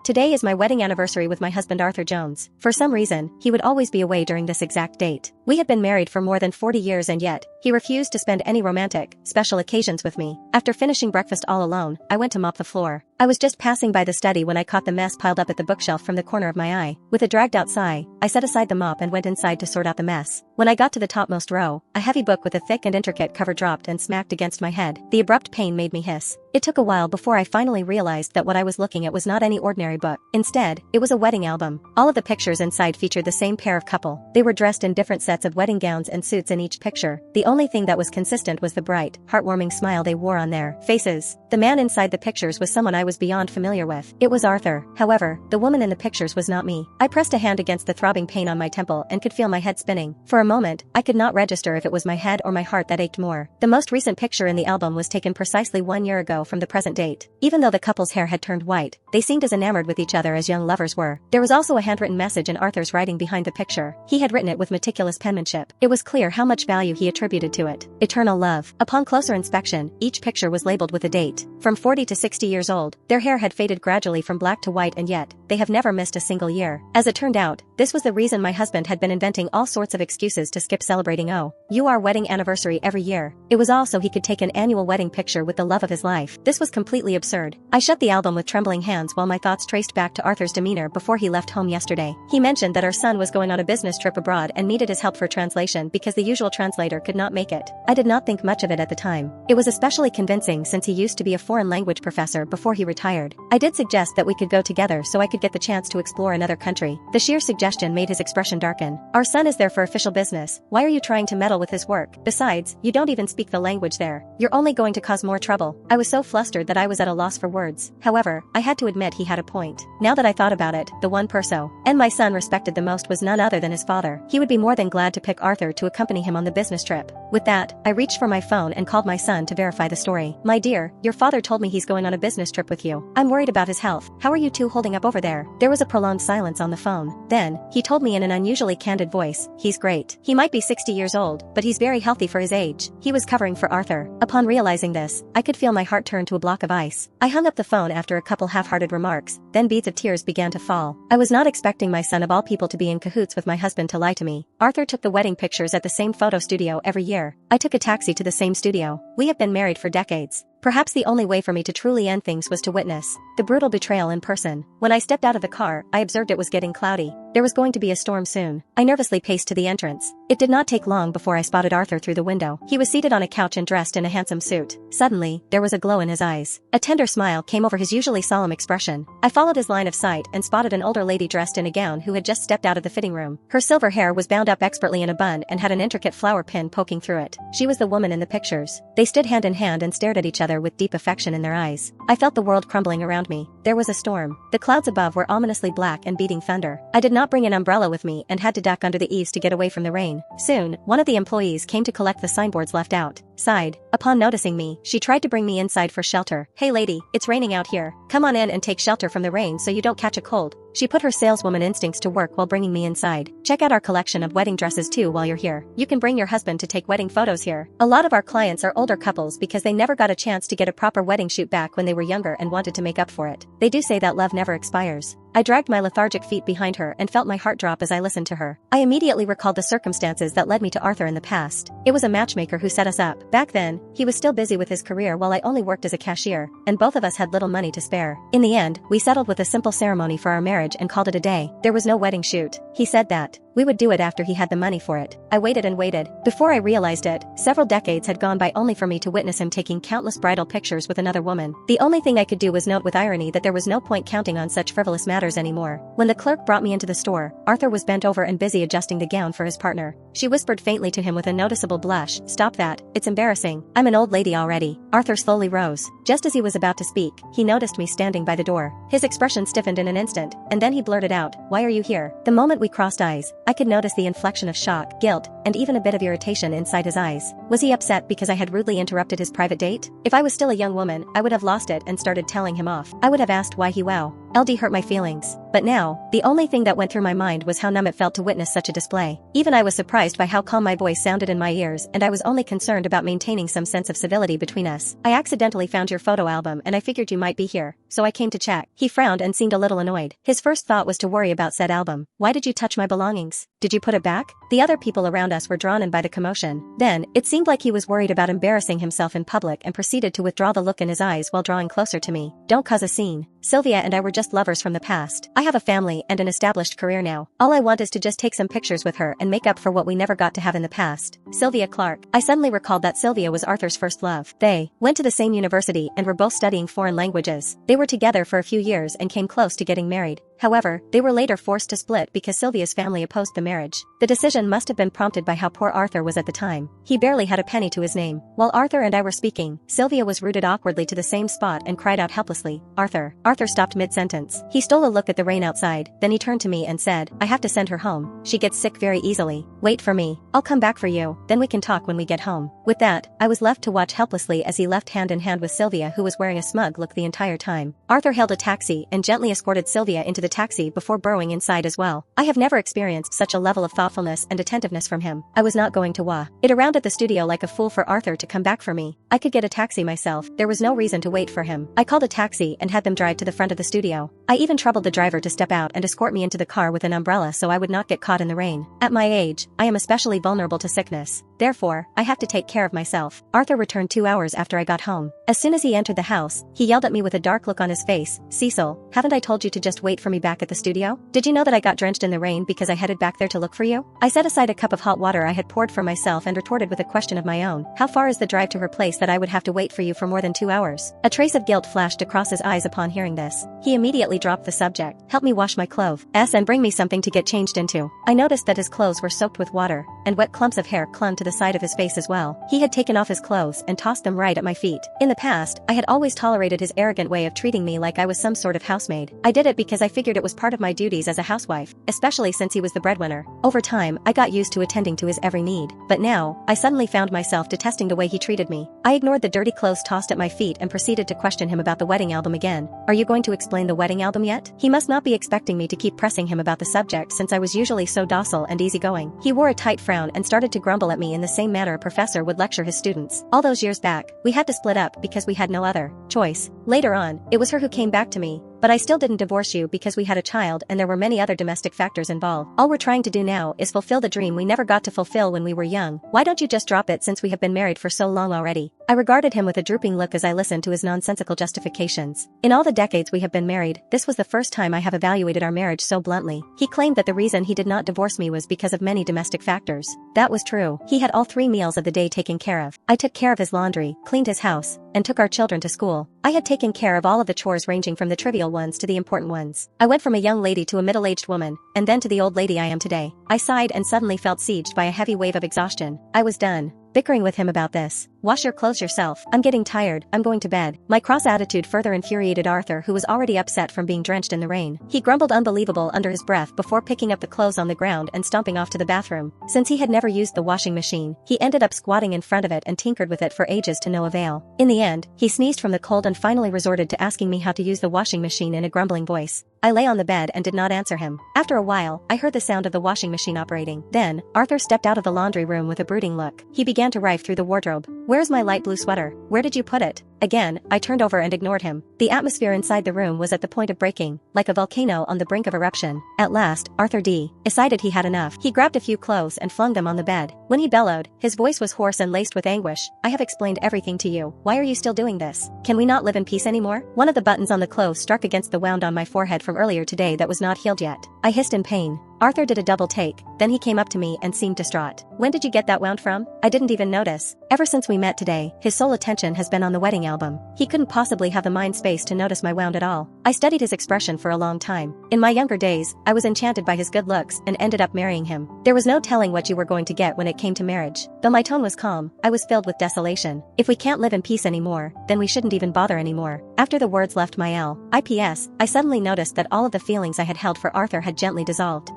Today is my wedding anniversary with my husband Arthur Jones. For some reason, he would always be away during this exact date. We had been married for more than 40 years and yet, he refused to spend any romantic, special occasions with me. After finishing breakfast all alone, I went to mop the floor. I was just passing by the study when I caught the mess piled up at the bookshelf from the corner of my eye. With a dragged out sigh, I set aside the mop and went inside to sort out the mess. When I got to the topmost row, a heavy book with a thick and intricate cover dropped and smacked against my head. The abrupt pain made me hiss. It took a while before I finally realized that what I was looking at was not any ordinary book. Instead, it was a wedding album. All of the pictures inside featured the same pair of couple. They were dressed in different sets of wedding gowns and suits in each picture. The only thing that was consistent was the bright, heartwarming smile they wore on their faces. The man inside the pictures was someone I was beyond familiar with. It was Arthur. However, the woman in the pictures was not me. I pressed a hand against the throbbing pain on my temple and could feel my head spinning. For a moment, I could not register if it was my head or my heart that ached more. The most recent picture in the album was taken precisely 1 year ago from the present date. Even though the couple's hair had turned white, they seemed as enamored with each other as young lovers were. There was also a handwritten message in Arthur's writing behind the picture. He had written it with meticulous penmanship. It was clear how much value he attributed to it. Eternal love. Upon closer inspection, each picture was labeled with a date. From 40 to 60 years old, their hair had faded gradually from black to white and yet, they have never missed a single year. As it turned out, this was the reason my husband had been inventing all sorts of excuses to skip celebrating our wedding anniversary every year. It was all so he could take an annual wedding picture with the love of his life. This was completely absurd. I shut the album with trembling hands while my thoughts traced back to Arthur's demeanor before he left home yesterday. He mentioned that our son was going on a business trip abroad and needed his help for translation because the usual translator could not make it. I did not think much of it at the time. It was especially convincing since he used to be a foreign language professor before he retired. I did suggest that we could go together so I could get the chance to explore another country. The sheer suggestion made his expression darken. Our son is there for official business. Why are you trying to meddle with his work? Besides, you don't even speak the language there. You're only going to cause more trouble. I was so flustered that I was at a loss for words. However, I had to admit he had a point. Now that I thought about it, the one person and my son respected the most was none other than his father. He would be more than glad to pick Arthur to accompany him on the business trip. With that, I reached for my phone and called my son to verify the story. My dear, your father told me he's going on a business trip with you. I'm worried about his health. How are you two holding up over there? There was a prolonged silence on the phone. Then, he told me in an unusually candid voice, he's great. He might be 60 years old, but he's very healthy for his age. He was covering for Arthur. Upon realizing this, I could feel my heart turn to a block of ice. I hung up the phone after a couple half-hearted remarks, then beads of tears began to fall. I was not expecting my son of all people to be in cahoots with my husband to lie to me. Arthur took the wedding pictures at the same photo studio every year. I took a taxi to the same studio. We have been married for decades. Perhaps the only way for me to truly end things was to witness the brutal betrayal in person. When I stepped out of the car, I observed it was getting cloudy. There was going to be a storm soon. I nervously paced to the entrance. It did not take long before I spotted Arthur through the window. He was seated on a couch and dressed in a handsome suit. Suddenly, there was a glow in his eyes. A tender smile came over his usually solemn expression. I followed his line of sight and spotted an older lady dressed in a gown who had just stepped out of the fitting room. Her silver hair was bound up expertly in a bun and had an intricate flower pin poking through it. She was the woman in the pictures. They stood hand in hand and stared at each other with deep affection in their eyes. I felt the world crumbling around me. There was a storm. The clouds above were ominously black and beating thunder. I did not bring an umbrella with me and had to duck under the eaves to get away from the rain. Soon, one of the employees came to collect the signboards left out. Sighed. Upon noticing me, she tried to bring me inside for shelter. Hey lady, it's raining out here. Come on in and take shelter from the rain so you don't catch a cold. She put her saleswoman instincts to work while bringing me inside. Check out our collection of wedding dresses too while you're here. You can bring your husband to take wedding photos here. A lot of our clients are older couples because they never got a chance to get a proper wedding shoot back when they were younger and wanted to make up for it. They do say that love never expires. I dragged my lethargic feet behind her and felt my heart drop as I listened to her. I immediately recalled the circumstances that led me to Arthur in the past. It was a matchmaker who set us up. Back then, he was still busy with his career while I only worked as a cashier, and both of us had little money to spare. In the end, we settled with a simple ceremony for our marriage and called it a day. There was no wedding shoot. He said that we would do it after he had the money for it. I waited and waited. Before I realized it, several decades had gone by only for me to witness him taking countless bridal pictures with another woman. The only thing I could do was note with irony that there was no point counting on such frivolous matters anymore. When the clerk brought me into the store, Arthur was bent over and busy adjusting the gown for his partner. She whispered faintly to him with a noticeable blush, "Stop that, it's embarrassing. I'm an old lady already." Arthur slowly rose. Just as he was about to speak, he noticed me standing by the door. His expression stiffened in an instant, and then he blurted out, "Why are you here?" The moment we crossed eyes, I could notice the inflection of shock, guilt, and even a bit of irritation inside his eyes. Was he upset because I had rudely interrupted his private date? If I was still a young woman, I would have lost it and started telling him off. I would have asked why he LD hurt my feelings. But now, the only thing that went through my mind was how numb it felt to witness such a display. Even I was surprised by how calm my voice sounded in my ears, and I was only concerned about maintaining some sense of civility between us. I accidentally found your photo album and I figured you might be here, so I came to check. He frowned and seemed a little annoyed. His first thought was to worry about said album. Why did you touch my belongings? Did you put it back? The other people around us were drawn in by the commotion. Then, it seemed like he was worried about embarrassing himself in public and proceeded to withdraw the look in his eyes while drawing closer to me. Don't cause a scene. Sylvia and I were just lovers from the past. I have a family and an established career now. All I want is to just take some pictures with her and make up for what we never got to have in the past. Sylvia Clark. I suddenly recalled that Sylvia was Arthur's first love. They went to the same university and were both studying foreign languages. They were together for a few years and came close to getting married. However, they were later forced to split because Sylvia's family opposed the marriage. The decision must have been prompted by how poor Arthur was at the time. He barely had a penny to his name. While Arthur and I were speaking, Sylvia was rooted awkwardly to the same spot and cried out helplessly, "Arthur." Arthur stopped mid-sentence. He stole a look at the rain outside, then he turned to me and said, "I have to send her home. She gets sick very easily. Wait for me. I'll come back for you, then we can talk when we get home." With that, I was left to watch helplessly as he left hand in hand with Sylvia, who was wearing a smug look the entire time. Arthur hailed a taxi and gently escorted Sylvia into the taxi before burrowing inside as well. I have never experienced such a level of thoughtfulness and attentiveness from him. I was not going to it around at the studio like a fool for Arthur to come back for me. I could get a taxi myself. There was no reason to wait for him. I called a taxi and had them drive to the front of the studio. I even troubled the driver to step out and escort me into the car with an umbrella so I would not get caught in the rain. At my age, I am especially vulnerable to sickness. Therefore, I have to take care of myself. Arthur returned 2 hours after I got home. As soon as he entered the house, he yelled at me with a dark look on his face, "Cecil, haven't I told you to just wait for me back at the studio? Did you know that I got drenched in the rain because I headed back there to look for you?" I set aside a cup of hot water I had poured for myself and retorted with a question of my own. "How far is the drive to her place that I would have to wait for you for more than 2 hours?" A trace of guilt flashed across his eyes upon hearing this. He immediately dropped the subject. "Help me wash my clothes and bring me something to get changed into." I noticed that his clothes were soaked with water, and wet clumps of hair clung to the side of his face as well. He had taken off his clothes and tossed them right at my feet. In the past, I had always tolerated his arrogant way of treating me like I was some sort of housemaid. I did it because I figured it was part of my duties as a housewife, especially since he was the breadwinner. Over time, I got used to attending to his every need. But now, I suddenly found myself detesting the way he treated me. I ignored the dirty clothes tossed at my feet and proceeded to question him about the wedding album again. "Are you going to explain the wedding album yet?" He must not be expecting me to keep pressing him about the subject since I was usually so docile and easygoing. He wore a tight frown and started to grumble at me in the same manner a professor would lecture his students. All those years back, we had to split up because we had no other choice. Later on, it was her who came back to me. "But I still didn't divorce you because we had a child and there were many other domestic factors involved. All we're trying to do now is fulfill the dream we never got to fulfill when we were young. Why don't you just drop it since we have been married for so long already?" I regarded him with a drooping look as I listened to his nonsensical justifications. In all the decades we have been married, this was the first time I have evaluated our marriage so bluntly. He claimed that the reason he did not divorce me was because of many domestic factors. That was true. He had all 3 meals of the day taken care of. I took care of his laundry, cleaned his house, and took our children to school. I had taken care of all of the chores ranging from the trivial ones to the important ones. I went from a young lady to a middle-aged woman, and then to the old lady I am today. I sighed and suddenly felt sieged by a heavy wave of exhaustion. I was done bickering with him about this. "Wash your clothes yourself. I'm getting tired. I'm going to bed." My cross attitude further infuriated Arthur, who was already upset from being drenched in the rain. He grumbled unbelievable under his breath before picking up the clothes on the ground and stomping off to the bathroom. Since he had never used the washing machine, he ended up squatting in front of it and tinkered with it for ages to no avail. In the end, he sneezed from the cold and finally resorted to asking me how to use the washing machine in a grumbling voice. I lay on the bed and did not answer him. After a while, I heard the sound of the washing machine operating. Then, Arthur stepped out of the laundry room with a brooding look. He began to rive through the wardrobe. "Where's my light blue sweater? Where did you put it?" Again, I turned over and ignored him. The atmosphere inside the room was at the point of breaking, like a volcano on the brink of eruption. At last, Arthur decided he had enough. He grabbed a few clothes and flung them on the bed. When he bellowed, his voice was hoarse and laced with anguish. "I have explained everything to you. Why are you still doing this? Can we not live in peace anymore?" One of the buttons on the clothes struck against the wound on my forehead from earlier today that was not healed yet. I hissed in pain. Arthur did a double take, then he came up to me and seemed distraught. "When did you get that wound from?" I didn't even notice. Ever since we met today, his sole attention has been on the wedding album. He couldn't possibly have the mind space to notice my wound at all. I studied his expression for a long time. In my younger days, I was enchanted by his good looks and ended up marrying him. There was no telling what you were going to get when it came to marriage. Though my tone was calm, I was filled with desolation. If we can't live in peace anymore, then we shouldn't even bother anymore. After the words left my lips, I suddenly noticed that all of the feelings I had held for Arthur had gently dissolved.